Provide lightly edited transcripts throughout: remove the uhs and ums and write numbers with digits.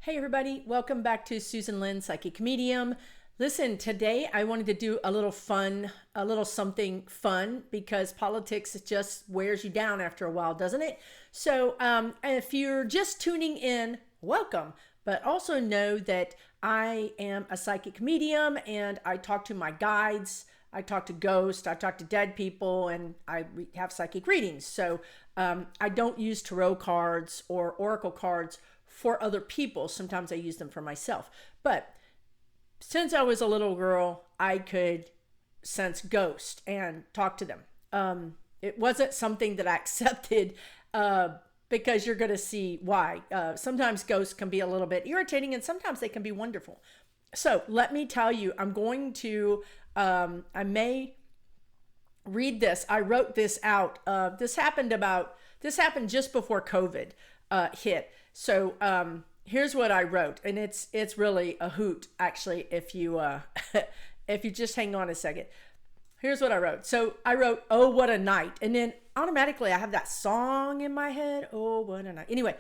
Hey everybody, welcome back to Susan Lynn, Psychic Medium. Listen, today I wanted to do a little fun, a little something fun because politics just wears you down after a while, doesn't it? So if you're just tuning in, welcome. But also know that I am a psychic medium and I talk to my guides, I talk to ghosts, I talk to dead people, and I have psychic readings. So I don't use tarot cards or oracle cards for other people. Sometimes I use them for myself. But since I was a little girl, I could sense ghosts and talk to them. It wasn't something that I accepted because you're going to see why. Sometimes ghosts can be a little bit irritating and sometimes they can be wonderful. So let me tell you, I'm going to, I may read this. I wrote this out. This happened just before COVID hit. So here's what I wrote, and it's really a hoot, actually, if you if you just hang on a second. Here's what I wrote. So I wrote, "Oh, what a night," and then automatically I have that song in my head. Oh, what a night. Anyway,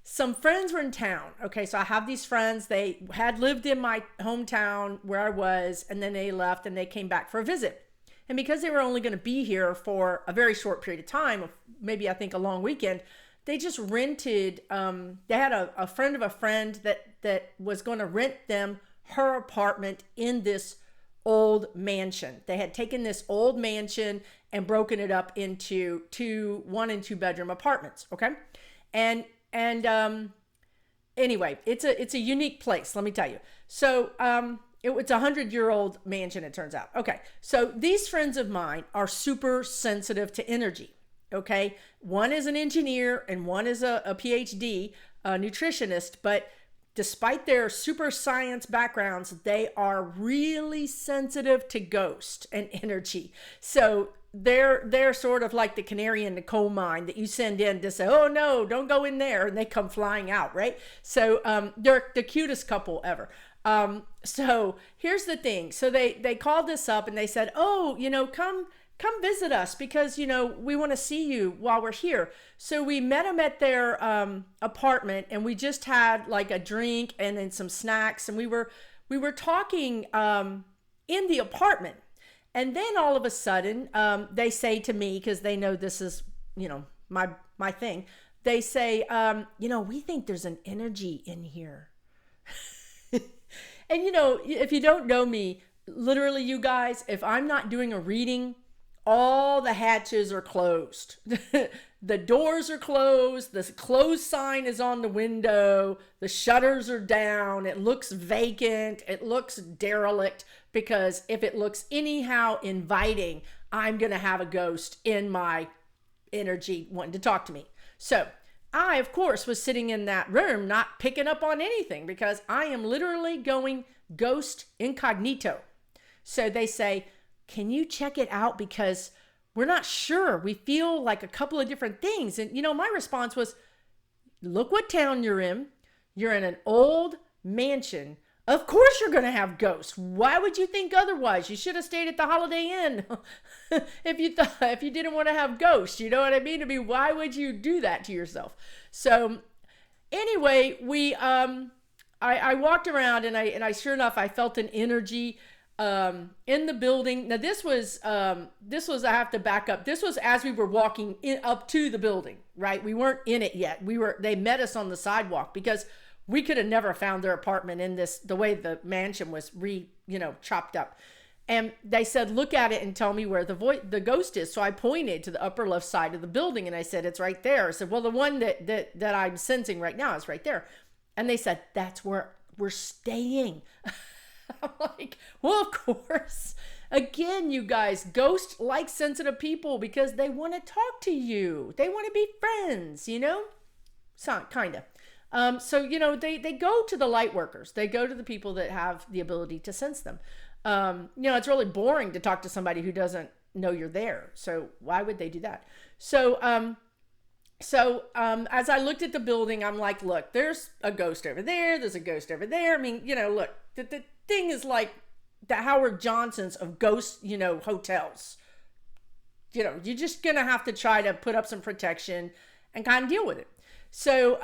some friends were in town. Okay, so I have these friends. They had lived in my hometown where I was, and then they left and they came back for a visit. And because they were only going to be here for a very short period of time, maybe I think a long weekend, they just rented, they had a friend of a friend that was going to rent them her apartment in this old mansion. They had taken this old mansion and broken it up into 1 and 2 bedroom apartments. Okay. And anyway, it's a unique place. Let me tell you. So, it's a 100-year-old mansion, it turns out. Okay. So these friends of mine are super sensitive to energy. Okay. One is an engineer and one is a PhD, a nutritionist, but despite their super science backgrounds, they are really sensitive to ghost and energy. So they're sort of like the canary in the coal mine that you send in to say, "Oh no, don't go in there," and they come flying out, right? So they're the cutest couple ever. So here's the thing. So they called us up and they said, "Oh, come visit us because, we want to see you while we're here." So we met them at their apartment and we just had like a drink and then some snacks. And we were talking in the apartment. And then all of a sudden, they say to me, because they know this is, my thing. They say, "We think there's an energy in here." And, if you don't know me, literally, you guys, if I'm not doing a reading, all the hatches are closed. The doors are closed. The closed sign is on the window. The shutters are down. It looks vacant. It looks derelict, because if it looks anyhow inviting, I'm going to have a ghost in my energy wanting to talk to me. So I, of course, was sitting in that room not picking up on anything because I am literally going ghost incognito. So they say, "Can you check it out? Because we're not sure. We feel like a couple of different things." And, my response was, "Look what town you're in. You're in an old mansion. Of course you're going to have ghosts. Why would you think otherwise? You should have stayed at the Holiday Inn if you didn't want to have ghosts. You know what I mean? Why would you do that to yourself?" So anyway, I walked around and I sure enough, I felt an energy in the building. Now this was, I have to back up. This was as we were walking up to the building, right? We weren't in it yet. They met us on the sidewalk because we could have never found their apartment in the way the mansion was chopped up. And they said, "Look at it and tell me where the ghost is." So I pointed to the upper left side of the building and I said, "It's right there." I said, "Well, the one that I'm sensing right now is right there." And they said, "That's where we're staying." I'm like, well, of course. Again, you guys, ghosts like sensitive people because they want to talk to you. They want to be friends, So, kind of. So, they go to the light workers. They go to the people that have the ability to sense them. It's really boring to talk to somebody who doesn't know you're there. So why would they do that? So as I looked at the building, I'm like, look, there's a ghost over there. There's a ghost over there. Look, the thing is like the Howard Johnsons of ghost, hotels. You're just going to have to try to put up some protection and kind of deal with it. So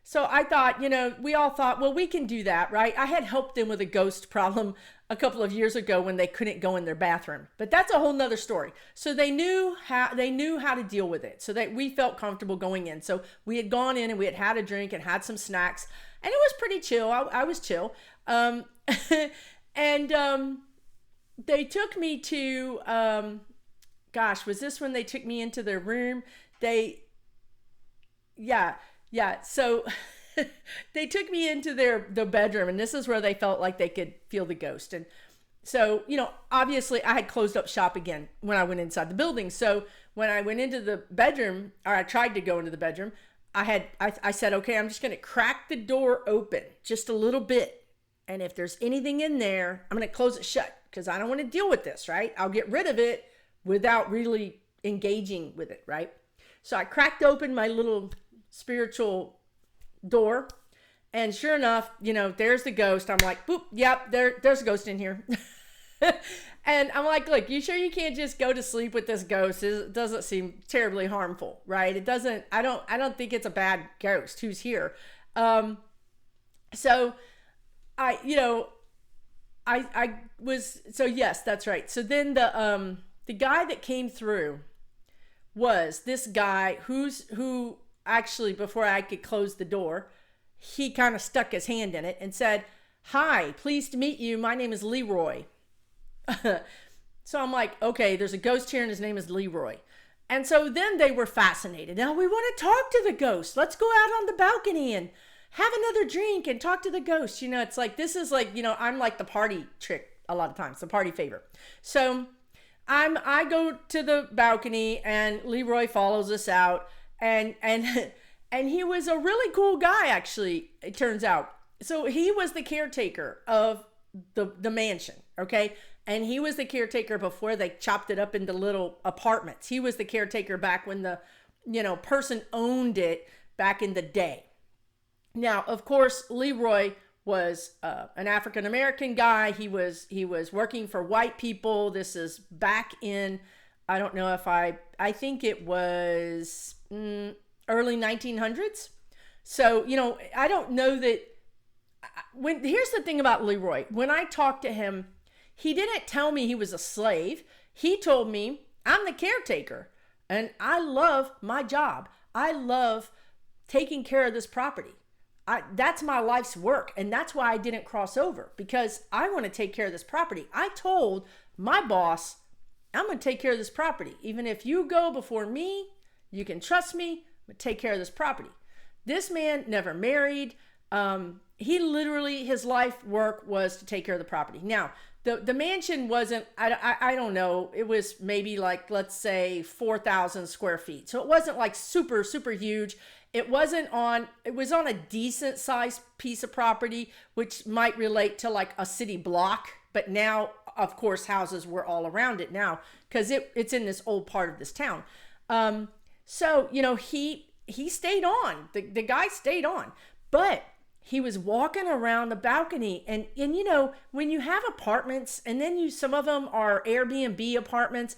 So I thought, we all thought, well, we can do that, right? I had helped them with a ghost problem a couple of years ago when they couldn't go in their bathroom, but that's a whole nother story. So they knew how to deal with it, so that we felt comfortable going in. So we had gone in and we had a drink and had some snacks, and it was pretty chill. I was chill. And they took me to, was this when they took me into their room? Yeah. So they took me into the bedroom, and this is where they felt like they could feel the ghost. And so, obviously I had closed up shop again when I went inside the building. So when I went into the bedroom, or I tried to go into the bedroom, I said, okay, I'm just going to crack the door open just a little bit. And if there's anything in there, I'm going to close it shut, because I don't want to deal with this, right? I'll get rid of it without really engaging with it, right? So I cracked open my little spiritual door, and sure enough, there's the ghost. I'm like, boop, yep, there's a ghost in here. And I'm like, look, you sure you can't just go to sleep with this ghost? It doesn't seem terribly harmful, right? It doesn't, I don't think it's a bad ghost who's here. So yes, that's right. So then the guy that came through was this guy who actually, before I could close the door, he kind of stuck his hand in it and said, "Hi, pleased to meet you. My name is Leeroy." So I'm like, okay, there's a ghost here and his name is Leeroy. And so then they were fascinated. Now we want to talk to the ghost. Let's go out on the balcony and have another drink and talk to the ghost. It's like, this is like, I'm like the party trick a lot of times, the party favor. So I go to the balcony, and Leeroy follows us out, and he was a really cool guy, actually, it turns out. So he was the caretaker of the mansion, okay? And he was the caretaker before they chopped it up into little apartments. He was the caretaker back when the, person owned it back in the day. Now, of course, Leeroy was an African-American guy. He was working for white people. This is back in, I don't know if I think it was early 1900s. So, I don't know that, here's the thing about Leeroy. When I talked to him, he didn't tell me he was a slave. He told me, I'm the caretaker, and I love my job. I love taking care of this property. That's my life's work, and that's why I didn't cross over, because I want to take care of this property. I told my boss, I'm going to take care of this property. Even if you go before me, you can trust me. I'm going to take care of this property. This man never married. He literally, his life work was to take care of the property. Now, the mansion wasn't, I don't know, it was maybe like, let's say 4,000 square feet. So it wasn't like super, super huge. It was on a decent sized piece of property, which might relate to like a city block. But now, of course, houses were all around it now, because it's in this old part of this town. So, he stayed on, the guy stayed on, but he was walking around the balcony, and when you have apartments, and then some of them are Airbnb apartments,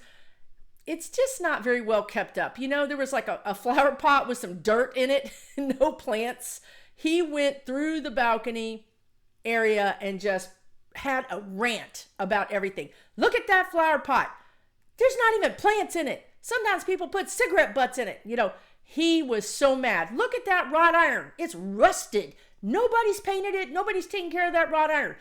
it's just not very well kept up. There was like a flower pot with some dirt in it, no plants. He went through the balcony area and just had a rant about everything. Look at that flower pot. There's not even plants in it. Sometimes people put cigarette butts in it. He was so mad. Look at that wrought iron. It's rusted. Nobody's painted it. Nobody's taking care of that wrought iron.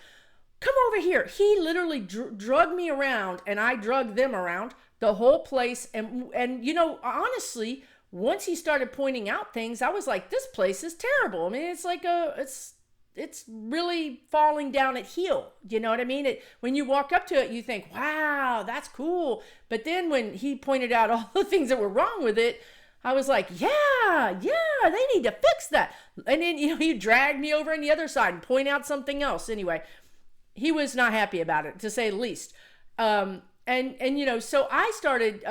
Come over here. He literally drug me around, and I drugged them around the whole place. And honestly, once he started pointing out things, I was like, this place is terrible. I mean, it's like it's really falling down at heel. You know what I mean? When you walk up to it, you think, wow, that's cool. But then when he pointed out all the things that were wrong with it, I was like, yeah, they need to fix that. And then, he dragged me over on the other side and point out something else. Anyway, he was not happy about it, to say the least. So I started,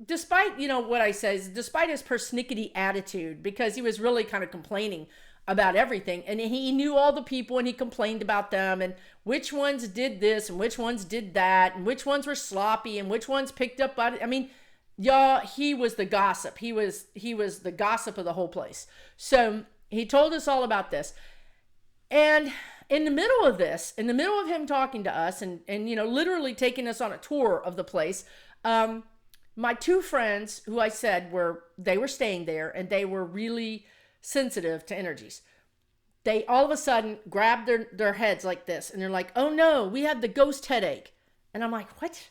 despite, what I said, despite his persnickety attitude, because he was really kind of complaining about everything. And he knew all the people, and he complained about them, and which ones did this and which ones did that, and which ones were sloppy and which ones picked up on it. I mean, y'all, he was the gossip. He was the gossip of the whole place. So he told us all about this. And in the middle of this, in the middle of him talking to us and literally taking us on a tour of the place, my two friends who I said they were staying there and they were really sensitive to energies. They all of a sudden grabbed their heads like this and they're like, oh no, we have the ghost headache. And I'm like, what?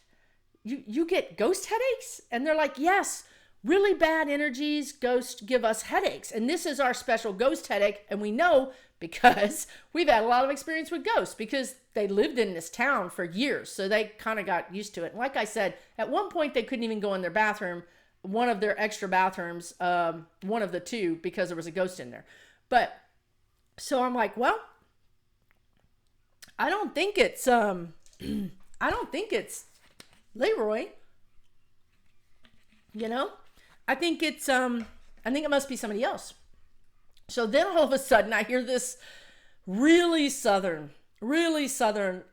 You get ghost headaches? And they're like, yes, really bad energies, ghosts give us headaches. And this is our special ghost headache. And we know because we've had a lot of experience with ghosts because they lived in this town for years. So they kind of got used to it. And like I said, at one point they couldn't even go in their bathroom, one of their extra bathrooms, one of the two, because there was a ghost in there. But so I'm like, well, I don't think it's Leeroy. I think it must be somebody else. So then all of a sudden I hear this really southern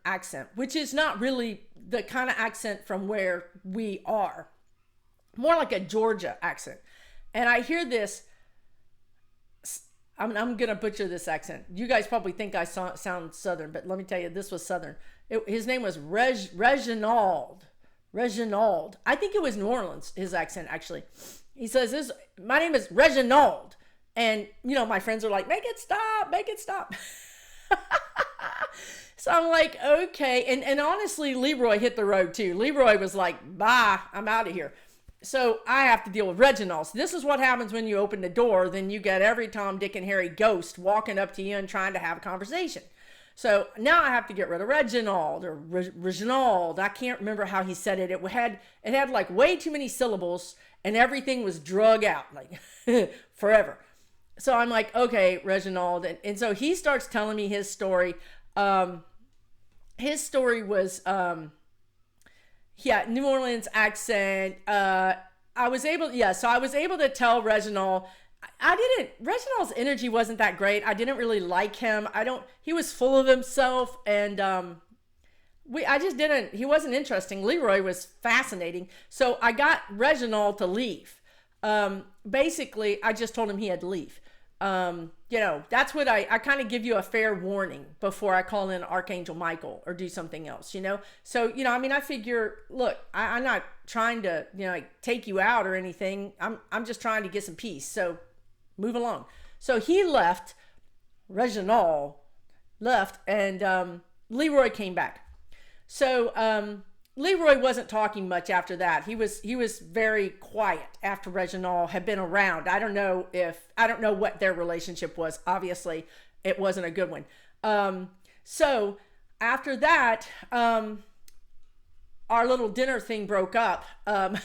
accent, which is not really the kind of accent from where we are. More like a Georgia accent. And I hear this, I'm going to butcher this accent. You guys probably think I sound southern, but let me tell you, this was southern. His name was Reginald. I think it was New Orleans, his accent actually. He says, my name is Reginald. And, my friends are like, make it stop. So I'm like, okay. And honestly, Leeroy hit the road too. Leeroy was like, bye, I'm out of here. So I have to deal with Reginald. So this is what happens when you open the door. Then you get every Tom, Dick, and Harry ghost walking up to you and trying to have a conversation. So now I have to get rid of Reginald or Reginald. I can't remember how he said it. It had like way too many syllables and everything was drug out like forever. So I'm like, okay, Reginald. And so he starts telling me his story. His story was, New Orleans accent. I was able to tell Reginald, Reginald's energy wasn't that great. I didn't really like him. He was full of himself and, he wasn't interesting. Leeroy was fascinating. So I got Reginald to leave. Basically I just told him he had to leave. That's what I kind of give you a fair warning before I call in Archangel Michael or do something else, So, I figure, look, I'm not trying to, take you out or anything. I'm just trying to get some peace. So move along. So he left, Reginald left, and Leeroy came back. So Leeroy wasn't talking much after that. He was very quiet after Reginald had been around. I don't know what their relationship was. Obviously, it wasn't a good one. So after that, our little dinner thing broke up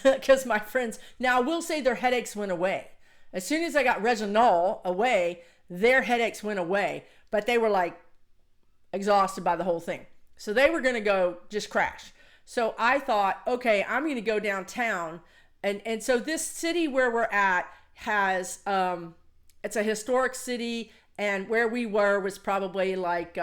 because my friends, now I will say their headaches went away. As soon as I got Reginald away, their headaches went away, but they were like exhausted by the whole thing. So they were going to go just crash. So I thought, okay, I'm going to go downtown. And so this city where we're at has, it's a historic city. And where we were was probably like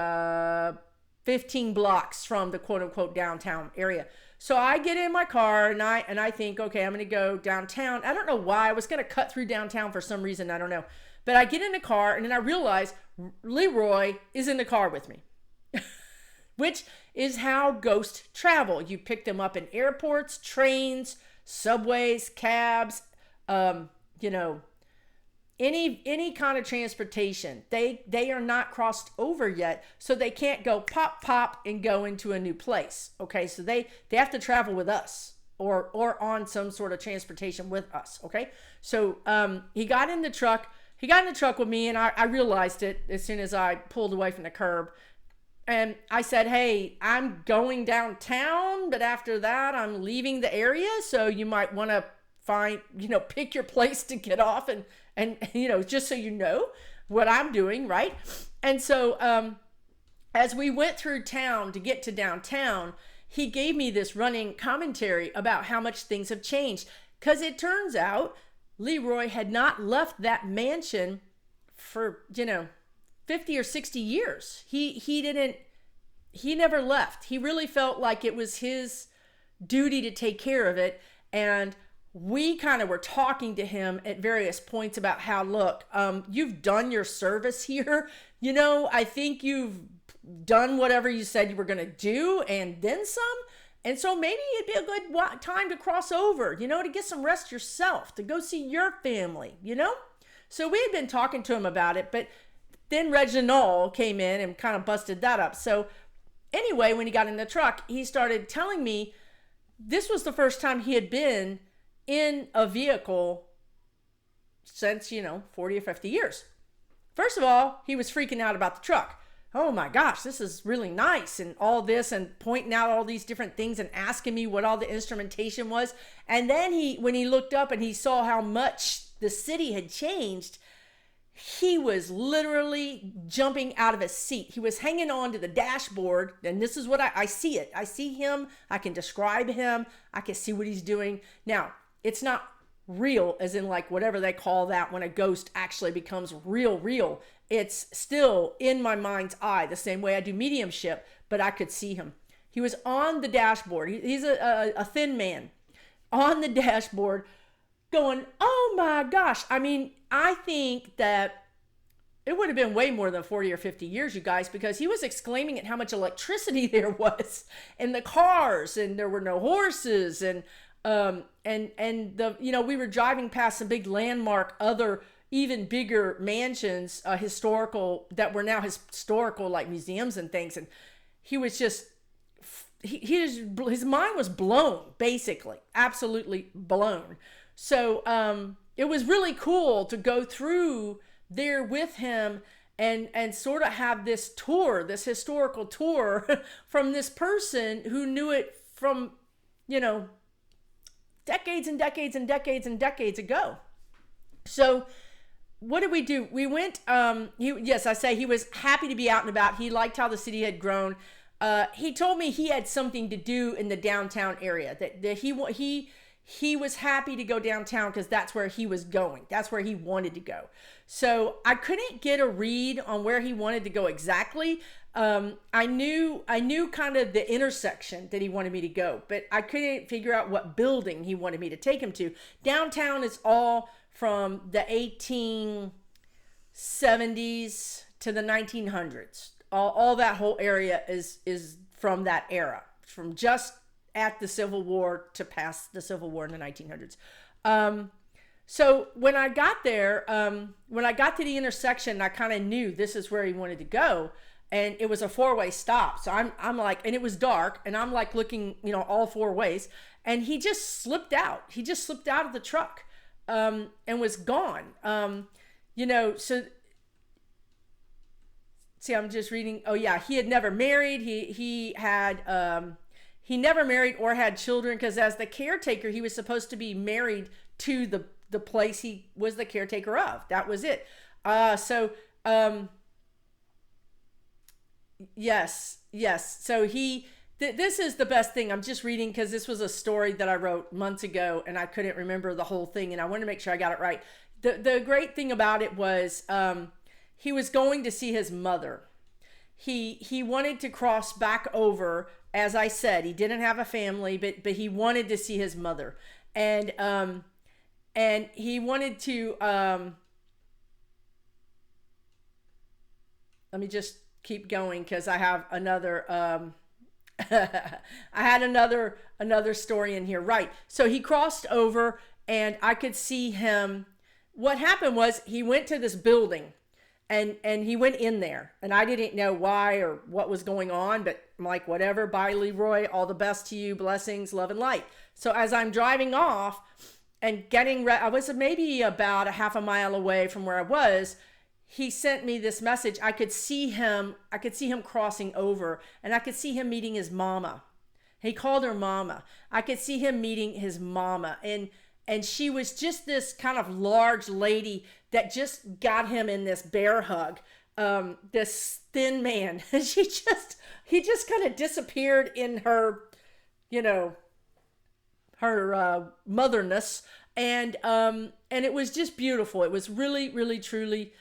15 blocks from the quote unquote downtown area. So I get in my car and I think, okay, I'm going to go downtown. I don't know why. I was going to cut through downtown for some reason. I don't know. But I get in the car and then I realize Leeroy is in the car with me. Which is how ghosts travel. You pick them up in airports, trains, subways, cabs, any kind of transportation. They are not crossed over yet, so they can't go pop and go into a new place. Okay, so they have to travel with us or on some sort of transportation with us. Okay, so he got in the truck. He got in the truck with me, and I realized it as soon as I pulled away from the curb. And I said, hey, I'm going downtown, but after that, I'm leaving the area. So you might want to pick your place to get off and just so you know what I'm doing, right? And so as we went through town to get to downtown, he gave me this running commentary about how much things have changed. Because it turns out Leeroy had not left that mansion for, 50 or 60 years. He never left. He really felt like it was his duty to take care of it. And we kind of were talking to him at various points about how, look, you've done your service here. I think you've done whatever you said you were going to do and then some. And so maybe it'd be a good time to cross over, to get some rest yourself, to go see your family, So we had been talking to him about it, but then Reginald came in and kind of busted that up. So anyway, when he got in the truck, he started telling me this was the first time he had been in a vehicle since, 40 or 50 years. First of all, he was freaking out about the truck. Oh my gosh, this is really nice and all this, and pointing out all these different things and asking me what all the instrumentation was. And then when he looked up and he saw how much the city had changed, he was literally jumping out of his seat. He was hanging on to the dashboard, and this is what I see it. I see him. I can describe him. I can see what he's doing. Now, it's not real, as in like whatever they call that when a ghost actually becomes real. It's still in my mind's eye, the same way I do mediumship, but I could see him. He was on the dashboard. He's a thin man on the dashboard going, oh my gosh. I mean, I think that it would have been way more than 40 or 50 years, you guys, because he was exclaiming at how much electricity there was in the cars, and there were no horses, and we were driving past some big landmark, other even bigger mansions, historical, that were now historical, like museums and things. And he was just, his mind was blown, basically, absolutely blown. So it was really cool to go through there with him and sort of have this tour, this historical tour from this person who knew it from, decades and decades and decades and decades ago. So what did we do? We went, I say he was happy to be out and about. He liked how the city had grown. He told me he had something to do in the downtown area, that he was happy to go downtown because that's where he was going. That's where he wanted to go. So I couldn't get a read on where he wanted to go exactly. I knew kind of the intersection that he wanted me to go, but I couldn't figure out what building he wanted me to take him to. Downtown is all from the 1870s to the 1900s. All that whole area is from that era, from just at the Civil War to past the Civil War in the 1900s. So when I got there, when I got to the intersection, I kind of knew this is where he wanted to go. And it was a 4-way stop. So I'm like, and it was dark, and I'm like looking, all 4 ways. And he just slipped out. He just slipped out of the truck, and was gone. So see, I'm just reading. Oh yeah, he had never married. He never married or had children, because as the caretaker, he was supposed to be married to the place he was the caretaker of. That was it. Yes. So this is the best thing. I'm just reading because this was a story that I wrote months ago, and I couldn't remember the whole thing, and I wanted to make sure I got it right. The great thing about it was he was going to see his mother. He wanted to cross back over. As I said, he didn't have a family, but he wanted to see his mother, and he wanted to. Let me just keep going because I have another. I had another story in here, right? So he crossed over, and I could see him. What happened was he went to this building. And he went in there, and I didn't know why or what was going on, but I'm like, whatever, bye Leeroy, all the best to you, blessings, love and light. So as I'm driving off and getting ready, I was maybe about a half a mile away from where I was, he sent me this message. I could see him crossing over, and I could see him meeting his mama. He called her mama. I could see him meeting his mama, and she was just this kind of large lady that just got him in this bear hug. This thin man. He just kind of disappeared in her, her motherness. And it was just beautiful. It was really, really, truly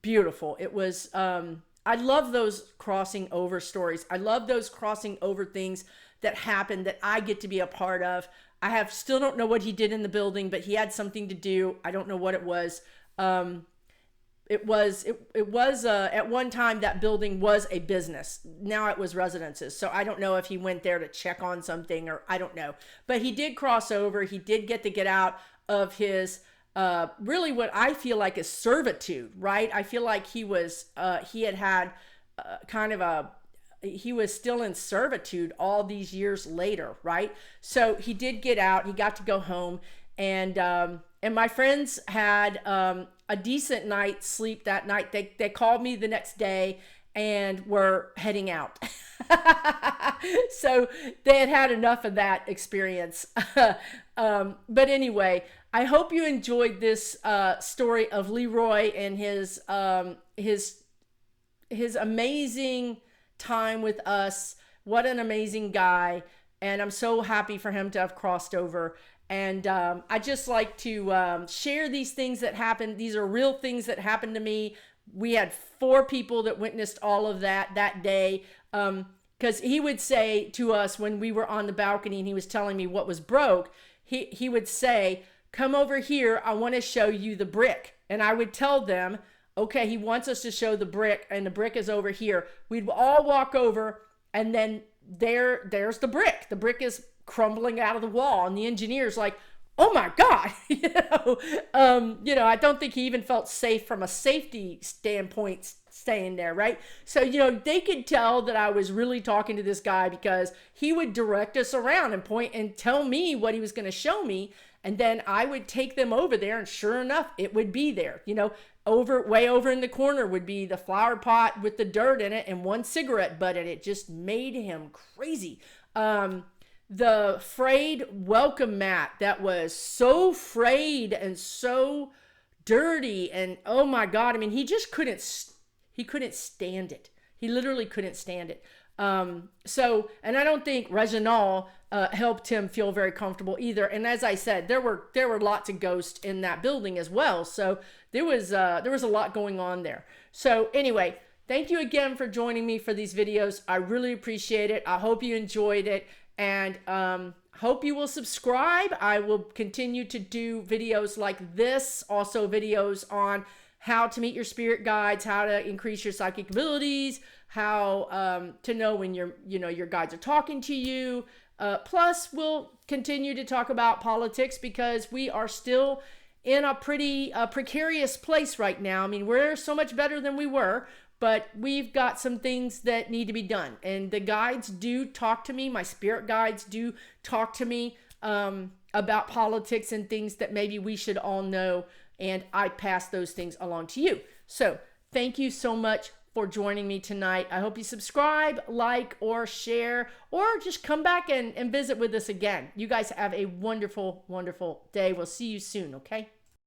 beautiful. It was, I love those crossing over stories. I love those crossing over things that happen that I get to be a part of. I have still don't know what he did in the building, but he had something to do. I don't know what it was. It was at one time that building was a business. Now it was residences. So I don't know if he went there to check on something, or I don't know. But he did cross over. He did get to get out of his really what I feel like is servitude, right? I feel like he was he had kind of a, he was still in servitude all these years later, right? So he did get out. He got to go home, and my friends had a decent night's sleep that night. They called me the next day and were heading out. So they had enough of that experience. But anyway, I hope you enjoyed this story of Leeroy and his amazing time with us. What an amazing guy. And I'm so happy for him to have crossed over. And I just like to share these things that happened. These are real things that happened to me. We had 4 people that witnessed all of that day. Because he would say to us when we were on the balcony and he was telling me what was broke, he would say, come over here, I want to show you the brick. And I would tell them, okay, he wants us to show the brick, and the brick is over here. We'd all walk over, and then there's the brick. The brick is crumbling out of the wall, and the engineer's like, oh my God. I don't think he even felt safe from a safety standpoint staying there, right? So, they could tell that I was really talking to this guy, because he would direct us around and point and tell me what he was going to show me. And then I would take them over there, and sure enough, it would be there. Way over in the corner would be the flower pot with the dirt in it and 1 cigarette butt in it. Just made him crazy. The frayed welcome mat that was so frayed and so dirty, and oh my God, I mean, he just couldn't stand it. He literally couldn't stand it. And I don't think Reginald helped him feel very comfortable either. And as I said, there were lots of ghosts in that building as well. So there was a lot going on there. So anyway, thank you again for joining me for these videos. I really appreciate it. I hope you enjoyed it, and hope you will subscribe. I will continue to do videos like this, also videos on how to meet your spirit guides, how to increase your psychic abilities, how to know when your guides are talking to you. Plus, we'll continue to talk about politics, because we are still in a pretty precarious place right now. I mean, we're so much better than we were, but we've got some things that need to be done. And the guides do talk to me. My spirit guides do talk to me about politics and things that maybe we should all know. And I pass those things along to you. So thank you so much for joining me tonight. I hope you subscribe, like, or share, or just come back and visit with us again. You guys have a wonderful, wonderful day. We'll see you soon, okay?